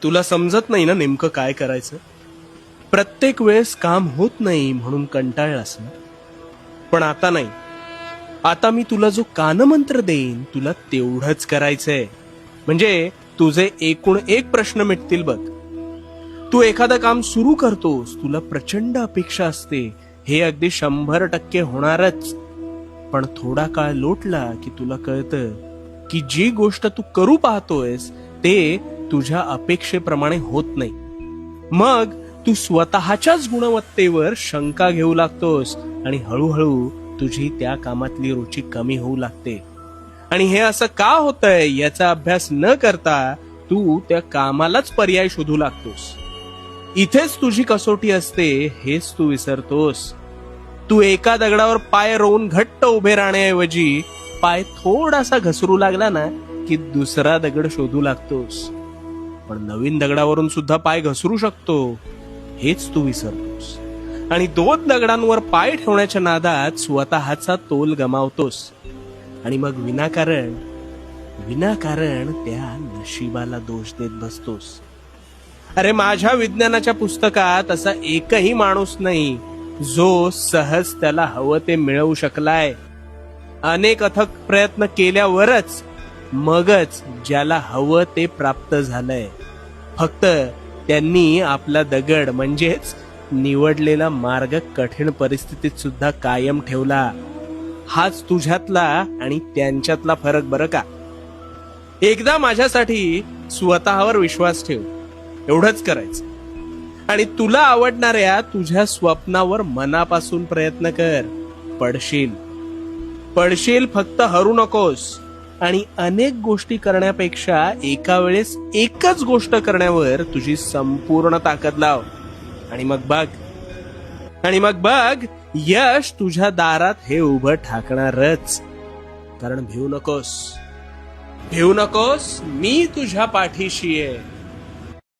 तुला समजत नाही ना नेमकं काय करायचं. प्रत्येक वेळेस काम होत नाही म्हणून कंटाळलास ना. पण आता नाही. आता मी तुला जो कानमंत्र देईन तुला तेवढंच करायचंय. म्हणजे तुझे एकूण एक प्रश्न मिटतील बघ. तू एखादं काम सुरू करतोस, तुला प्रचंड अपेक्षा असते, हे अगदी 100% होणारच. पण थोडा काळ लोटला की तुला कळतं की जी गोष्ट तू करू पाहतोयस ते तुझ्या अपेक्षेप्रमाणे होत नाही. मग तू स्वतःच्याच गुणवत्तेवर शंका घेऊ लागतोस आणि हळूहळू तुझी त्या कामातली रुची कमी होऊ लागते. आणि हे असं का होतंय याचा अभ्यास न करता तू त्या कामालाच पर्याय शोधू लागतोस. इथेच तुझी कसोटी असते, हेच तू विसरतोस. तू एका दगडावर पाय रोवून घट्ट उभे राहण्याऐवजी पाय थोडासा घसरू लागला ना की दुसरा दगड शोधू लागतोस. पण नवीन दगडावरून सुद्धा पाय घसरू शकतो, हेच तू विसरतोस. आणि 2 दगडांवर पाय ठेवण्याच्या नादात स्वतःचा तोल गमावतोस. आणि मग विनाकारण त्या नशिबाला दोष देत बसतोस. अरे माझ्या विज्ञानाच्या पुस्तकात असा एकही माणूस नाही जो सहज त्याला हवं ते मिळवू शकलाय. अनेक अथक प्रयत्न केल्यावरच मगच ज्याला हवं ते प्राप्त झालंय. फक्त त्यांनी आपला दगड म्हणजेच निवडलेला मार्ग कठीण परिस्थितीत सुद्धा कायम ठेवला. हाच तुझ्यातला आणि त्यांच्यातला फरक बरं का. एकदा माझ्यासाठी स्वतःवर विश्वास ठेव, एवढंच करायचं. आणि तुला आवडणाऱ्या तुझ्या स्वप्नावर मनापासून प्रयत्न कर. पडशील, फक्त हरू नकोस. आणि अनेक गोष्टी करण्यापेक्षा एका वेळेस एकच गोष्ट करण्यावर तुझी संपूर्ण ताकद लाव. आणि मग बघ यश तुझ्या दारात हे उभं ठाकणारच. कारण भिवू नकोस, मी तुझ्या पाठीशी आहे.